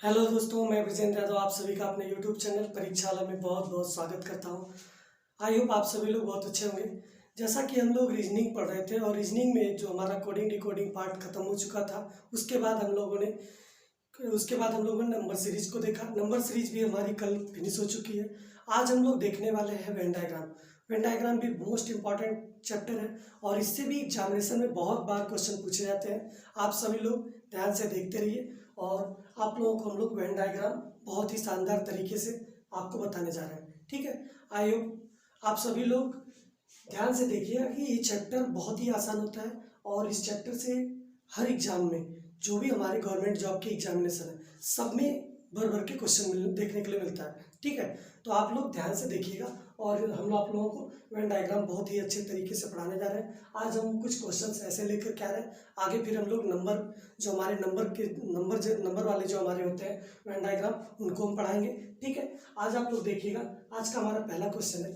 Hello दोस्तों, मैं विजेंद्र यादव आप सभी का अपने यूट्यूब चैनल परीक्षालय में बहुत बहुत स्वागत करता हूं। आई होप आप सभी लोग बहुत अच्छे होंगे। जैसा कि हम लोग रीजनिंग पढ़ रहे थे और रीजनिंग में जो हमारा कोडिंग डिकोडिंग पार्ट खत्म हो चुका था, उसके बाद हम लोगों ने नंबर सीरीज को देखा। नंबर सीरीज भी हमारी कल फिनिश हो चुकी है। आज हम लोग देखने वाले हैं वेन डायग्राम। वेन डायग्राम भी मोस्ट इंपॉर्टेंट चैप्टर है और इससे भी एग्जामिनेशन में बहुत बार क्वेश्चन पूछे जाते हैं। आप सभी लोग ध्यान से देखते रहिए और आप लोगों को हम लोग वेन डायग्राम बहुत ही शानदार तरीके से आपको बताने जा रहे हैं। ठीक है, आई होप आप सभी लोग ध्यान से देखिएगा कि ये चैप्टर बहुत ही आसान होता है और इस चैप्टर से हर एग्जाम में जो भी हमारे गवर्नमेंट जॉब के एग्जामिनेशन है सब में भर भर के क्वेश्चन देखने के लिए मिलता है। ठीक है, तो आप लोग ध्यान से देखिएगा और हम आप लोगों को वेन डायग्राम बहुत ही अच्छे तरीके से पढ़ाने जा रहे हैं। आज हम कुछ क्वेश्चंस ऐसे लेकर के आ रहे हैं, आगे फिर हम लोग नंबर वाले जो हमारे होते हैं वेन डायग्राम उनको हम पढ़ाएंगे। ठीक है, आज आप लोग देखिएगा। आज का हमारा पहला क्वेश्चन है,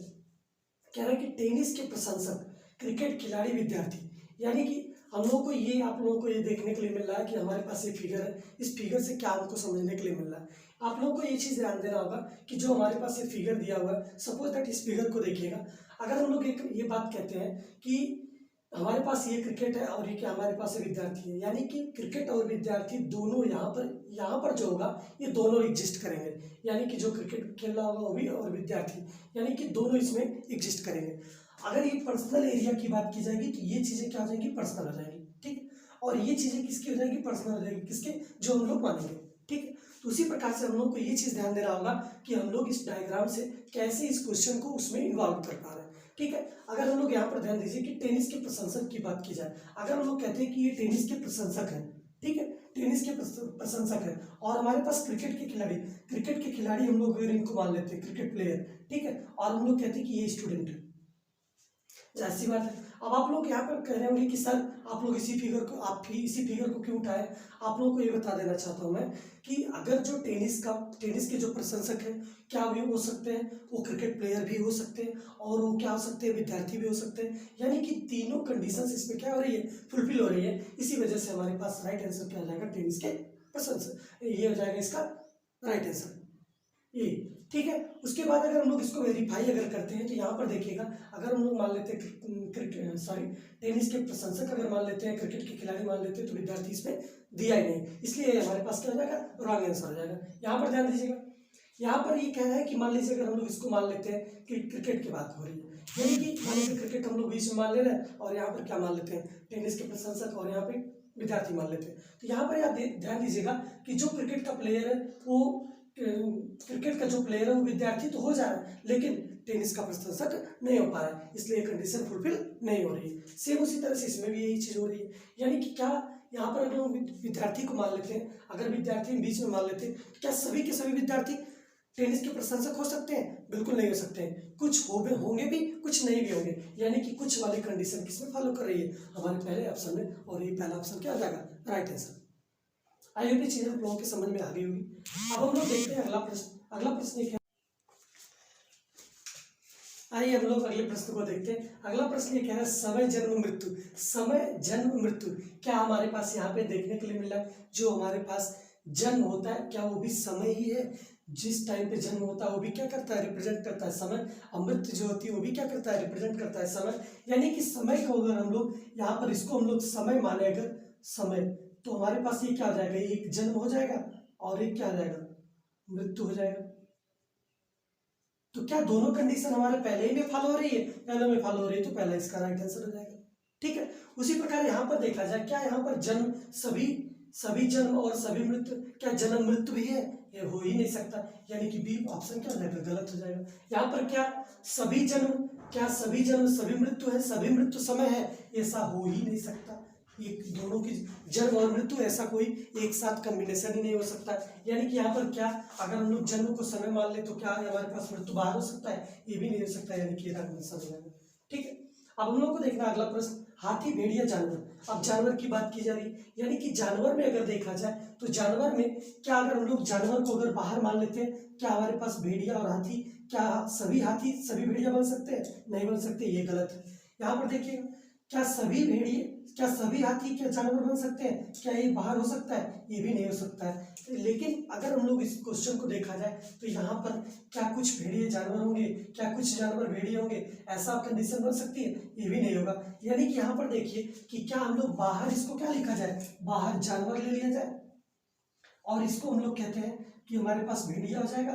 कह रहा है कि टेनिस के प्रशंसक क्रिकेट खिलाड़ी विद्यार्थी, यानी कि हम लोग को ये आप लोगों को ये देखने के लिए मिल रहा है कि हमारे पास एक फिगर है। इस फिगर से क्या हमको समझने के लिए मिल रहा है, आप लोगों को ये चीज़ ध्यान देना होगा कि जो हमारे पास ये फिगर दिया हुआ है, सपोज दैट इस फिगर को देखिएगा। अगर हम लोग ये बात कहते हैं कि हमारे पास ये क्रिकेट है और ये क्या हमारे पास विद्यार्थी है, यानी कि क्रिकेट और विद्यार्थी दोनों यहाँ पर जो होगा ये दोनों एग्जिस्ट करेंगे। यानी कि जो क्रिकेट खेल रहा होगा वो भी और विद्यार्थी, यानी कि दोनों इसमें एग्जिस्ट करेंगे। अगर ये पर्सनल एरिया की बात की जाएगी तो ये चीज़ें क्या हो जाएंगी, पर्सनल हो जाएंगी। ठीक है, और ये चीज़ें किसकी हो जाएगी, पर्सनल हो जाएगी, किसके, जो हम लोग मानेंगे। ठीक है, तो उसी प्रकार से हम लोग को ये चीज़ ध्यान देना होगा कि हम लोग इस डायग्राम से कैसे इस क्वेश्चन को उसमें इन्वॉल्व कर पा रहे हैं। ठीक है, अगर हम लोग यहाँ पर ध्यान दीजिए कि टेनिस के प्रशंसक की बात की जाए, अगर हम लोग कहते हैं कि ये टेनिस के प्रशंसक हैं, ठीक है, टेनिस के प्रशंसक है और हमारे पास क्रिकेट के खिलाड़ी हम लोग अगर इनको मान लेते हैं क्रिकेट प्लेयर, ठीक है, और हम लोग कहते हैं कि ये स्टूडेंट है, ऐसी बात है। अब आप लोग यहाँ पर कह रहे होंगे कि सर आप लोग इसी फिगर को क्यों उठाए। आप लोगों को ये बता देना चाहता हूँ मैं कि अगर जो टेनिस के जो प्रशंसक हैं, क्या भी हो सकते हैं, वो क्रिकेट प्लेयर भी हो सकते हैं और वो क्या हो सकते हैं, विद्यार्थी भी हो सकते हैं। यानी कि तीनों कंडीशंस इसमें क्या हो रही है, फुलफिल हो रही है। इसी वजह से हमारे पास राइट आंसर क्या हो जाएगा, टेनिस के प्रशंसक, ये हो जाएगा इसका राइट आंसर ये। ठीक है, उसके बाद अगर हम लोग इसको वेरीफाई अगर करते हैं तो यहाँ पर देखिएगा, अगर हम लोग मान लेते हैं टेनिस के प्रशंसक अगर मान लेते हैं, क्रिकेट के खिलाड़ी मान लेते हैं, तो विद्यार्थी इसमें दिया ही नहीं, इसलिए हमारे पास क्या हो जाएगा, रॉन्ग आंसर हो जाएगा। यहाँ पर ध्यान दीजिएगा, यहाँ पर ये कह रहा है कि मान लीजिए अगर हम लोग इसको मान लेते हैं कि क्रिकेट की बात हो रही है, यानी कि मान लीजिए क्रिकेट हम लोग बीच में मान ले रहे हैं और यहाँ पर क्या मान लेते हैं, टेनिस के प्रशंसक, और यहाँ पे विद्यार्थी मान लेते हैं। तो यहाँ पर आप ध्यान दीजिएगा कि जो क्रिकेट का प्लेयर है वो विद्यार्थी तो हो जा रहा है, लेकिन टेनिस का प्रशंसक नहीं हो पा रहा है, इसलिए कंडीशन फुलफिल नहीं हो रही है। सेम उसी तरह से इसमें भी यही चीज़ हो रही है। यानी कि क्या यहाँ पर अगर हम विद्यार्थी को मान लेते हैं, अगर विद्यार्थी बीच में मान लेते हैं, तो क्या सभी के सभी विद्यार्थी टेनिस के प्रशंसक हो सकते हैं? बिल्कुल नहीं हो सकते हैं। कुछ होंगे भी, कुछ नहीं भी होंगे, यानी कि कुछ वाली कंडीशन किसमें फॉलो कर रही है, हमारे पहले ऑप्शन में, और ये पहला ऑप्शन क्या हो जाएगा, राइट आंसर। आई होप ये चीज़ें आप लोगों के समझ में आ गई होगी। अब हम लोग देखते हैं अगला प्रश्न क्या। आइए हम लोग अगले प्रश्न को देखते हैं। अगला प्रश्न ये कह रहा है, समय जन्म मृत्यु क्या हमारे पास यहाँ पे देखने के लिए मिल रहा है। जो हमारे पास जन्म होता है क्या वो भी समय ही है, जिस टाइम पे जन्म होता है वो भी क्या करता है, रिप्रेजेंट करता है समय। मृत्यु जो होती है वो भी क्या करता है, रिप्रेजेंट करता है समय। यानी कि समय को अगर हम लोग यहाँ पर इसको हम लोग समय माने, अगर समय, तो हमारे पास ये क्या हो जाएगा, एक जन्म हो जाएगा और एक क्या हो जाएगा, मृत्यु हो जाएगा। तो क्या दोनों कंडीशन हमारे पहले ही में फॉलो हो रही है, पहले में फॉलो हो रही है, तो पहला इसका राइट आंसर हो जाएगा। ठीक है, उसी प्रकार यहाँ पर देखा जाए, क्या यहाँ पर जन्म सभी जन्म और सभी मृत्यु, क्या जन्म मृत्यु भी है, ये हो ही नहीं सकता। यानी कि बी ऑप्शन क्या हो जाएगा, गलत हो जाएगा। यहाँ पर क्या सभी जन्म सभी मृत्यु है, सभी मृत्यु समय है, ऐसा हो ही नहीं सकता। ये दोनों की जन्म और मृत्यु ऐसा कोई एक साथ कॉम्बिनेशन ही नहीं हो सकता। यानी कि यहाँ पर क्या, अगर हम लोग जन्म को समय मान ले तो क्या हमारे पास मृत्यु बाहर हो सकता है, ये भी नहीं हो सकता। यानी कि ये कॉम्बिनेशन हो जाएगा। ठीक है, अब हम लोग को देखना अगला प्रश्न, हाथी, भेड़िया, जानवर। अब जानवर की बात की जा रही है, यानी कि जानवर में अगर देखा जाए तो जानवर में क्या, अगर हम लोग जानवर को अगर बाहर मान लेते हैं, क्या हमारे पास भेड़िया और हाथी, क्या सभी हाथी सभी भेड़िया बन सकते हैं, नहीं बन सकते, ये गलत है। यहाँ पर देखिए, क्या सभी भेड़िए क्या सभी हाथी क्या जानवर बन सकते हैं? क्या ये बाहर हो सकता है? ये भी नहीं हो सकता है। लेकिन अगर हम लोग इस क्वेश्चन को देखा जाए तो यहाँ पर क्या कुछ भेड़िए जानवर होंगे, क्या कुछ जानवर भेड़िए होंगे, ऐसा कंडीशन बन सकती है? ये भी नहीं होगा। यानी कि यहाँ पर देखिए कि क्या हम लोग बाहर इसको क्या लिखा जाए, बाहर जानवर ले लिया जाए और इसको हम लोग कहते हैं कि हमारे पास भेड़िया हो जाएगा,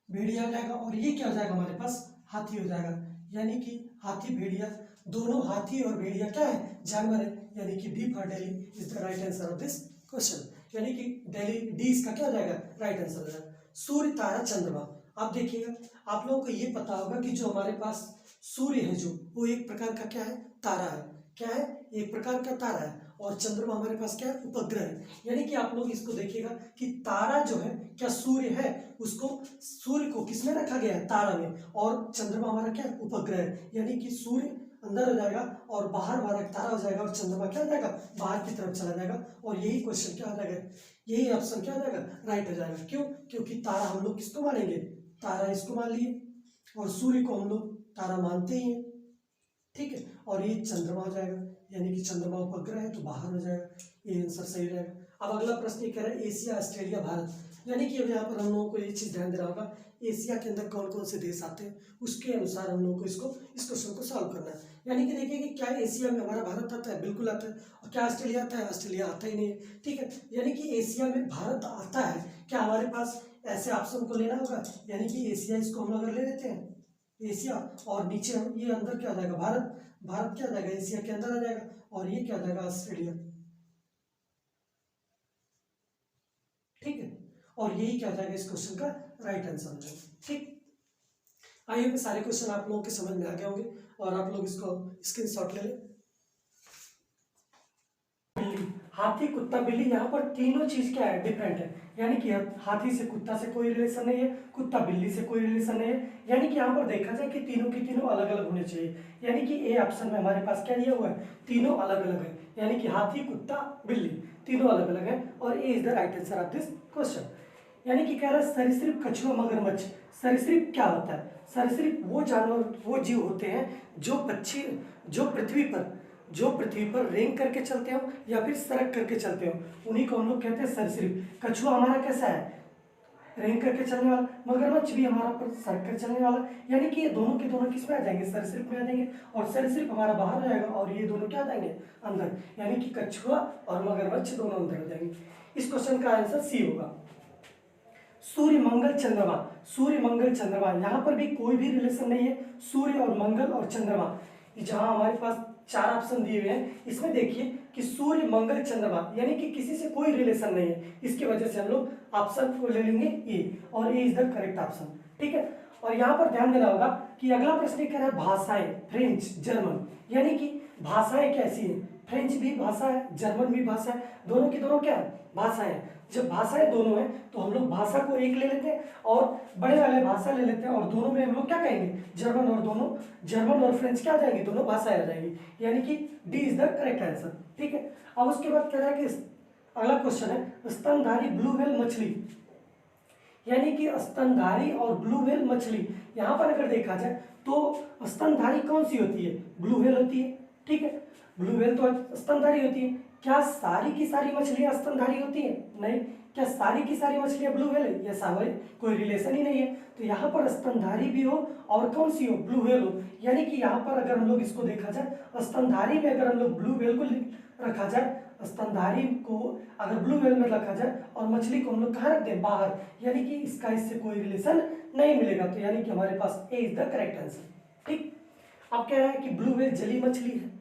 भेड़िया हो जाएगा, और ये क्या हो जाएगा हमारे पास, हाथी हो जाएगा। यानी कि हाथी भेड़िया दोनों, हाथी और भेड़िया क्या है, जानवर है। यानी कि D for Delhi is the right answer of this question. यानी कि दिल्ली, डी इसका क्या हो जाएगा, राइट आंसर हो जाएगा। सूर्य, तारा, चंद्रमा। आप देखिएगा, आप लोगों को ये पता होगा कि जो हमारे पास सूर्य है जो, वो एक प्रकार का क्या है, तारा है। क्या है, एक प्रकार का तारा है। और चंद्रमा हमारे पास क्या है, उपग्रह है। यानी कि आप लोग इसको देखिएगा कि तारा जो है क्या सूर्य है, उसको, सूर्य को किसमें रखा गया है, तारा में, और चंद्रमा हमारा क्या है, उपग्रह है। यानी कि सूर्य अंदर हो जाएगा और बाहर हमारा तारा हो जाएगा, और चंद्रमा क्या हो जाएगा, बाहर की तरफ चला जाएगा। और यही क्वेश्चन क्या हो जाएगा, यही ऑप्शन क्या हो जाएगा, राइट हो जाएगा। क्यों? क्योंकि तारा हम लोग किसको मानेंगे, तारा इसको मान लिए, और सूर्य को हम लोग तारा मानते ही हैं। ठीक है, और ये चंद्रमा हो जाएगा, यानी कि चंद्रमा उपग्रह है तो बाहर हो जाएगा। ये आंसर सही रहेगा। अब अगला प्रश्न ये कह रहा है एशिया, ऑस्ट्रेलिया, भारत। यानी कि अब यहाँ पर हम लोगों को ये चीज़ ध्यान देना होगा, एशिया के अंदर कौन कौन से देश आते हैं, उसके अनुसार हम लोगों को इसको, इस क्वेश्चन को सॉल्व करना है। यानी कि देखिए कि क्या एशिया में हमारा भारत आता है, बिल्कुल आता है। और क्या ऑस्ट्रेलिया आता है, ऑस्ट्रेलिया आता ही नहीं है। ठीक है, यानी कि एशिया में भारत आता है, क्या हमारे पास ऐसे ऑप्शन को लेना होगा। यानी कि एशिया, इसको हम अगर ले लेते हैं एशिया, और नीचे ये अंदर क्या आ जाएगा, भारत, भारत क्या आ जाएगा, एशिया के अंदर आ जाएगा, और ये क्या आ जाएगा, ऑस्ट्रेलिया। ठीक है, और यही क्या आ जाएगा इस क्वेश्चन का राइट आंसर हो जाएगा। ठीक, आई होप सारे क्वेश्चन आप लोगों के समझ में आ गए होंगे, और आप लोग इसको स्क्रीनशॉट ले लें। हाथी, कुत्ता, बिल्ली, यहाँ पर तीनों चीज क्या है, डिफरेंट है। यानी कि हाथी से, कुत्ता से कोई रिलेशन नहीं है, कुत्ता बिल्ली से कोई रिलेशन नहीं है। यानी कि यहाँ पर देखा जाए कि तीनों की तीनों अलग अलग होने चाहिए। यानी कि ए ऑप्शन में हमारे पास क्या दिया हुआ है, तीनों अलग अलग है। यानी कि हाथी, कुत्ता, बिल्ली तीनों अलग अलग है, और A is the right answer of this question. यानी कि कह रहा है सरीसृप, कछुआ, मगरमच्छ। सरीसृप क्या होता है, सरीसृप वो जानवर, वो जीव होते हैं जो पक्षी, जो पृथ्वी पर रेंग करके चलते हो या फिर सरक करके चलते हो, उन्हीं को हम लोग कहते हैं सरीसृप। कछुआ हमारा कैसा है, रेंग करके चलने वाला। मगरमच्छ भी हमारा पर सरक कर चलने वाला। यानी कि ये दोनों के दोनों किस में आ जाएंगे, सरीसृप में आ जाएंगे, और सरीसृप हमारा बाहर हो जाएगा, और ये दोनों क्या आ जाएंगे, अंदर। यानी कि कछुआ और मगरमच्छ दोनों अंदर हो जाएंगे। इस क्वेश्चन का आंसर सी होगा। सूर्य, मंगल, चंद्रमा। सूर्य, मंगल, चंद्रमा, यहाँ पर भी कोई भी रिलेशन नहीं है। सूर्य और मंगल और चंद्रमा, जहां हमारे पास चार ऑप्शन दिए हुए हैं, इसमें देखिए कि सूर्य, मंगल, चंद्रमा, यानी कि किसी से कोई रिलेशन नहीं है। इसकी वजह से हम लोग ऑप्शन को ले लेंगे ए, और A is the correct option. ठीक है, और यहाँ पर ध्यान देना होगा कि अगला प्रश्न कह रहा है भाषाएं, फ्रेंच, जर्मन। यानी कि भाषाएं कैसी है, फ्रेंच भी भाषा है, जर्मन भी भाषा है, दोनों की दोनों क्या है, भाषाएं। जब भाषाएं दोनों हैं तो हम लोग भाषा को एक ले लेते हैं और बड़े वाले भाषा ले लेते हैं, और दोनों में हम लोग क्या कहेंगे, जर्मन, और दोनों जर्मन और फ्रेंच क्या आ जाएंगे, दोनों भाषाएं आ जाएंगी। यानी कि D is the correct answer. ठीक है, अब उसके बाद कह रहा है कि अगला क्वेश्चन है स्तनधारी ब्लू व्हेल मछली। यानी कि स्तनधारी और ब्लू व्हेल मछली, यहाँ पर अगर देखा जाए तो स्तनधारी कौन सी होती है, ब्लू व्हेल होती है। ठीक है, ब्लू व्हेल तो स्तनधारी होती है। क्या सारी की सारी मछलियां स्तनधारी होती हैं, नहीं। क्या सारी की सारी मछलियां ब्लू व्हेल है, ऐसा कोई रिलेशन ही नहीं है। तो यहाँ पर स्तनधारी भी हो और कौन सी हो, ब्लू व्हेल हो। यानी कि यहाँ पर अगर हम लोग इसको देखा जाए, स्तनधारी में अगर हम लोग ब्लू व्हेल को रखा जाए, स्तनधारी को अगर ब्लू व्हेल में रखा जाए और मछली को हम लोग कहाँ रख दें, बाहर, यानी कि इसका इससे कोई रिलेशन नहीं मिलेगा। तो यानी कि हमारे पास A is the correct answer. ठीक, अब कह रहा है कि ब्लू व्हेल जली मछली है।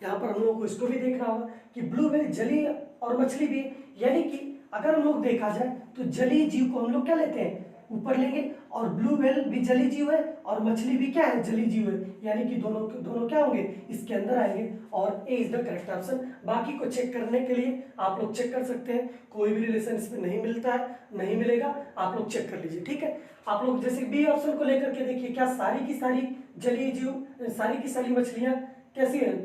यहाँ पर हम लोगों को इसको भी देखना होगा कि ब्लू व्हेल जली और मछली भी, यानी कि अगर हम लोग देखा जाए तो जलीय जीव को हम लोग क्या लेते हैं, ऊपर लेंगे, और ब्लू व्हेल भी जलीय जीव है और मछली भी क्या है, जलीय जीव है। यानी कि दोनों दोनों क्या होंगे, इसके अंदर आएंगे, और A is the correct option. बाकी को चेक करने के लिए आप लोग चेक कर सकते हैं, कोई भी रिलेशन इसमें नहीं मिलता है, नहीं मिलेगा, आप लोग चेक कर लीजिए। ठीक है, आप लोग जैसे बी ऑप्शन को लेकर के देखिए, क्या सारी की सारी जलीय जीव, सारी की सारी मछलियां कैसी है,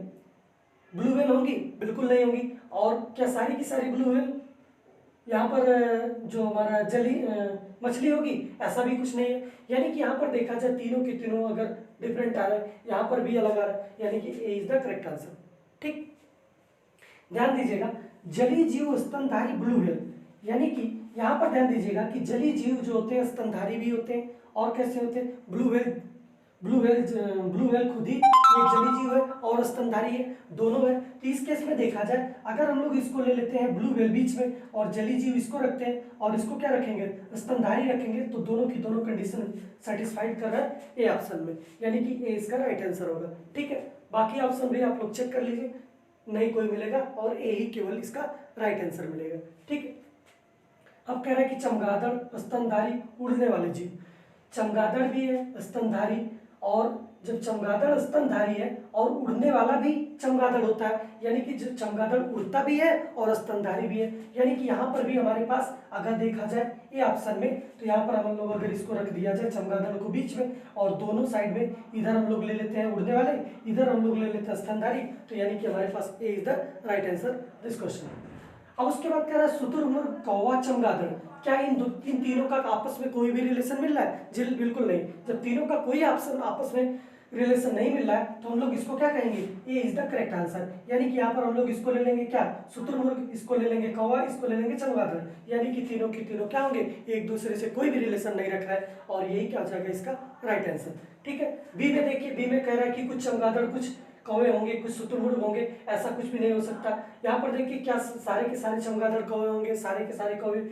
ब्लू व्हेल होंगी, बिल्कुल नहीं होंगी। और क्या सारी की सारी ब्लू व्हेल यहाँ पर जो हमारा जली मछली होगी, ऐसा भी कुछ नहीं है। यानी कि यहाँ पर देखा जाए तीनों के तीनों अगर डिफरेंट आ रहे हैं, यहाँ पर भी अलग आ रहा है, यानी कि ए इज द करेक्ट आंसर। ठीक, ध्यान दीजिएगा, जलीय जीव स्तनधारी ब्लू व्हेल, यानी कि यहाँ पर ध्यान दीजिएगा कि जलीय जीव जो होते हैं स्तनधारी भी होते हैं और कैसे होते हैं, ब्लू व्हेल खुद ही एक जलीय जीव है और स्तनधारी है, दोनों है। तो इस केस में देखा जाए, अगर हम लोग इसको ले लेते हैं ब्लू व्हेल बीच में और जलीय जीव इसको रखते हैं और इसको क्या रखेंगे, स्तनधारी रखेंगे, तो दोनों की दोनों कंडीशन सेटिस्फाइड कर रहा है ए ऑप्शन में, यानी कि ए इसका राइट आंसर होगा। ठीक है, बाकी ऑप्शन भी आप लोग चेक कर लीजिए, नहीं कोई मिलेगा और ए ही केवल इसका राइट आंसर मिलेगा। ठीक है, अब कह रहा है कि चमगादड़ स्तनधारी उड़ने वाले जीव, चमगादड़ भी है स्तनधारी, और जब चमगादड़ स्तनधारी है और उड़ने वाला भी चमगादड़ होता है, यानी कि जो चमगादड़ उड़ता भी है और स्तनधारी भी है, यानी कि यहाँ पर भी हमारे पास अगर देखा जाए ये ऑप्शन में, तो यहाँ पर हम लोग अगर इसको रख दिया जाए चमगादड़ को बीच में और दोनों साइड में, इधर हम लोग ले लेते हैं उड़ने वाले, इधर हम लोग ले लेते हैं स्तनधारी, तो यानी कि हमारे पास A is the right answer this question. अब उसके बाद कह रहा है शुतुरमुर्ग, कौवा, चमगादड़, क्या इन तीनों का आपस में कोई भी रिलेशन मिल रहा है? जी बिल्कुल नहीं। जब तीनों का कोई आपस में रिलेशन नहीं मिल रहा है तो हम लोग इसको क्या कहेंगे, ये इज द करेक्ट आंसर, यानी कि यहाँ पर हम लोग इसको ले लेंगे क्या, शुतुरमुर्ग, इसको ले लेंगे कौवा, इसको ले लेंगे चमगादड़, यानी कि तीनों की तीनों क्या होंगे, एक दूसरे से कोई भी रिलेशन नहीं रख रहा है, और यही क्या हो जाएगा इसका राइट आंसर। ठीक है, बी में देखिए, बी में कह रहा है कि कुछ चमगादड़, कुछ कौवे होंगे, कुछ शुतुरमुर्ग होंगे, ऐसा कुछ भी नहीं हो सकता। यहाँ पर देखिए क्या सारे के सारे चमगादड़ कौवे होंगे, सारे के सारे कौवे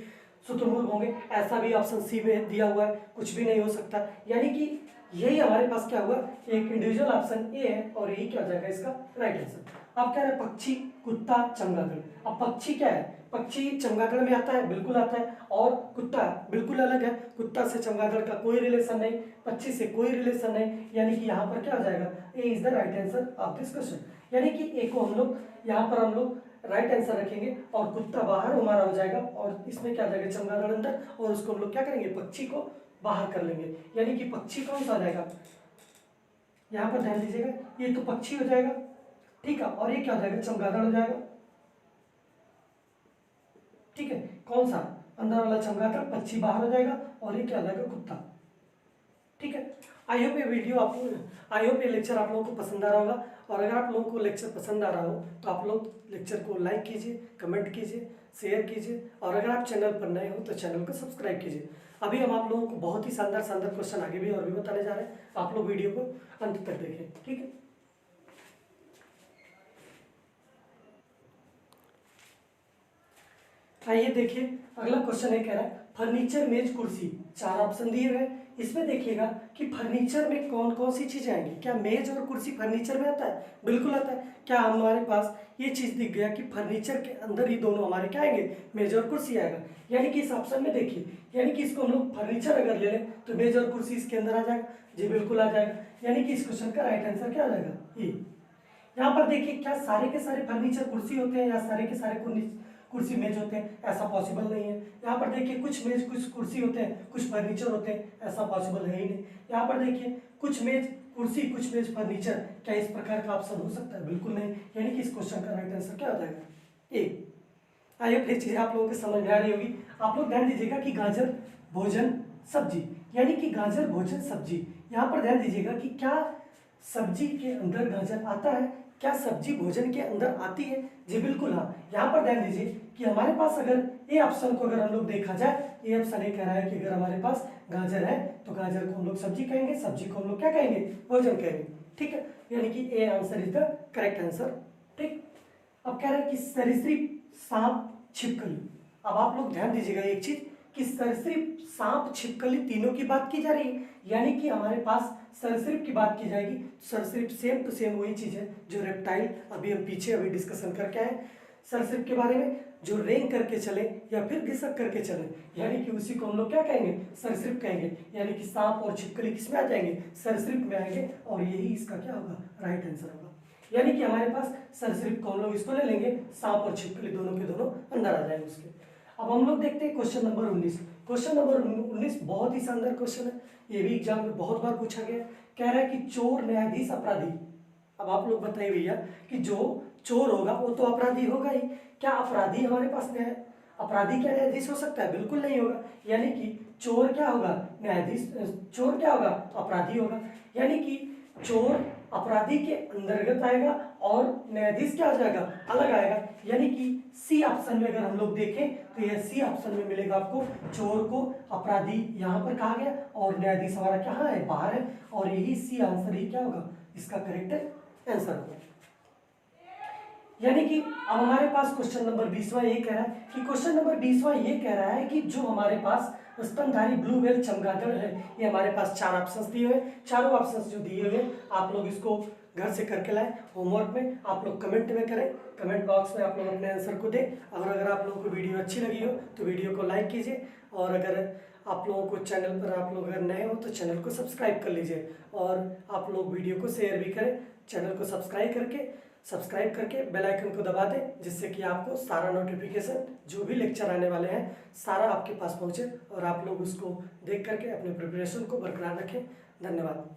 शुतुरमुर्ग होंगे, ऐसा भी ऑप्शन सी में दिया हुआ है, कुछ भी नहीं हो सकता, यानी कि यही हमारे पास क्या हुआ, एक इंडिविजुअल ऑप्शन ए है और यही क्या हो जाएगा इसका राइट आंसर। अब क्या है, पक्षी, कुत्ता, चमगादड़। अब पक्षी क्या है, पक्षी चमगादड़ में आता है, बिल्कुल आता है, और कुत्ता बिल्कुल अलग है, कुत्ता से चमगादड़ का कोई रिलेशन नहीं, पक्षी से कोई रिलेशन नहीं, यानी कि यहाँ पर क्या हो जाएगा, A is the right answer of this question, यानी कि ए को हम लोग यहाँ पर हम लोग राइट आंसर रखेंगे और कुत्ता बाहर हमारा हो जाएगा और इसमें क्या आ जाएगा चमगादड़ अंदर, और उसको हम लोग क्या करेंगे, पक्षी को बाहर कर लेंगे, यानी कि पक्षी कौन सा आ जाएगा, यहाँ पर ध्यान दीजिएगा, ये तो पक्षी हो जाएगा, ठीक है, और ये क्या हो जाएगा, चमगादड़ हो जाएगा। ठीक है, कौन सा, अंदर वाला चमगादड़, पक्षी बाहर हो जाएगा, और ये क्या हो जाएगा, कुत्ता। ठीक है, आई होप ये वीडियो आपको, आई होप ये लेक्चर आप लोगों को पसंद आ रहा होगा, और अगर आप लोगों को लेक्चर पसंद आ रहा हो तो आप लोग लेक्चर को लाइक कीजिए, कमेंट कीजिए, शेयर कीजिए, और अगर आप चैनल पर नए हो तो चैनल को सब्सक्राइब कीजिए। अभी हम आप लोगों को बहुत ही शानदार शानदार क्वेश्चन आगे भी और भी बताने जा रहे हैं, आप लोग वीडियो को अंत तक देखें। ठीक है, आइए देखिए, अगला क्वेश्चन है, कह रहा है फर्नीचर, मेज, कुर्सी, चार ऑप्शन दिए हुए, इसमें देखिएगा कि फर्नीचर में कौन कौन सी चीजें आएंगी, क्या मेज और कुर्सी फर्नीचर में आता है, बिल्कुल आता है। क्या हमारे पास ये चीज दिख गया कि फर्नीचर के अंदर ही दोनों हमारे क्या आएंगे, मेज और कुर्सी आएगा, यानी कि इस ऑप्शन में देखिए, यानी कि इसको हम लोग फर्नीचर अगर ले लें तो मेज और कुर्सी इसके अंदर आ जाएगा, जी बिल्कुल आ जाएगा, यानी कि इस क्वेश्चन का राइट आंसर क्या आ जाएगा, ये। यहाँ पर देखिए, क्या सारे के सारे फर्नीचर कुर्सी होते हैं या सारे के सारे कुर्सी मेज होते हैं, ऐसा पॉसिबल नहीं है। यहाँ पर देखिए, कुछ मेज कुछ कुर्सी होते हैं, कुछ फर्नीचर होते हैं, ऐसा पॉसिबल है ही नहीं। यहाँ पर देखिए, कुछ मेज कुर्सी, कुछ मेज फर्नीचर, क्या इस प्रकार का ऑप्शन हो सकता है, बिल्कुल नहीं, यानी कि इस क्वेश्चन का राइट आंसर क्या हो जाएगा, ए। आई होप ये चीजें आप लोगों के समझ में आ रही होगी। आप लोग ध्यान दीजिएगा कि गाजर, भोजन, सब्जी, यानी कि गाजर, भोजन, सब्जी, यहाँ पर ध्यान दीजिएगा कि क्या सब्जी के अंदर गाजर आता है, क्या सब्जी भोजन के अंदर आती है, जी बिल्कुल हाँ। यहाँ पर ध्यान दीजिए कि हमारे पास अगर ये ऑप्शन को अगर हम लोग देखा जाए, ये ऑप्शन ये कह रहा है कि अगर हमारे पास गाजर है तो गाजर को हम लोग सब्जी कहेंगे, सब्जी को हम लोग क्या कहेंगे, भोजन कहेंगे। ठीक है, यानी कि A answer is the correct answer. ठीक, अब कह रहा है कि सरीसृप, सांप, छिपकली। अब आप लोग ध्यान दीजिएगा एक चीज कि सरीसृप, सांप, छिपकली तीनों की बात की जा रही है, यानी कि हमारे पास सरीसृप की बात की जाएगी। सरीसृप सेम टू सेम वही चीज है जो रेप्टाइल, अभी हम पीछे अभी डिस्कशन करके आए सरीसृप के बारे में, जो रेंग करके चले या फिर घिसक करके चले, यानी कि उसी को हम लोग क्या कहेंगे, सरीसृप कहेंगे, यानी कि सांप और छिपकली किसमें आ जाएंगे, सरीसृप में आएंगे, और यही इसका क्या होगा, राइट आंसर होगा। यानी कि हमारे पास सरीसृप को हम लोग इसको ले लेंगे, सांप और छिपकली दोनों के दोनों अंदर आ जाएंगे उसके। अब हम लोग देखते हैं क्वेश्चन नंबर 19। क्वेश्चन नंबर 19 बहुत ही शानदार क्वेश्चन है, ये भी एग्जाम में बहुत बार पूछा गया। कह रहा है कि चोर, न्यायाधीश, अपराधी। अब आप लोग बताइए भैया कि जो चोर होगा वो तो अपराधी होगा ही, क्या अपराधी हमारे पास अपराधी क्या न्यायाधीश हो सकता है, बिल्कुल नहीं होगा। यानी कि चोर क्या होगा, न्यायाधीश, चोर क्या होगा, अपराधी होगा, यानी कि चोर अपराधी के अंतर्गत आएगा और न्यायाधीश क्या हो जाएगा, अलग आएगा। यानी कि सी ऑप्शन में अगर हम लोग देखें तो यह सी ऑप्शन में मिलेगा आपको, चोर को अपराधी यहाँ पर कहा गया और न्यायाधीश हमारा कहाँ है, बाहर है, और यही सी आंसर ही क्या होगा, इसका करेक्ट आंसर होगा। यानी कि अब हमारे पास क्वेश्चन नंबर 20वां ये कह रहा है कि क्वेश्चन नंबर 20वां ये कह रहा है कि जो हमारे पास स्तनधारी ब्लू व्हेल चमगादड़ है, ये हमारे पास 4 ऑप्शंस दिए हुए, चारों ऑप्शंस जो दिए हुए आप लोग इसको घर से करके लाएं, होमवर्क में आप लोग कमेंट में करें, कमेंट बॉक्स में आप लोग अपने आंसर को दें। अगर आप लोगों को वीडियो अच्छी लगी हो तो वीडियो को लाइक कीजिए, और अगर आप लोगों को चैनल पर आप लोग अगर नए हो तो चैनल को सब्सक्राइब कर लीजिए, और आप लोग वीडियो को शेयर भी करें। चैनल को सब्सक्राइब करके बेल आइकन को दबा दें, जिससे कि आपको सारा नोटिफिकेशन जो भी लेक्चर आने वाले हैं सारा आपके पास पहुंचे और आप लोग उसको देख करके अपने प्रिपरेशन को बरकरार रखें। धन्यवाद।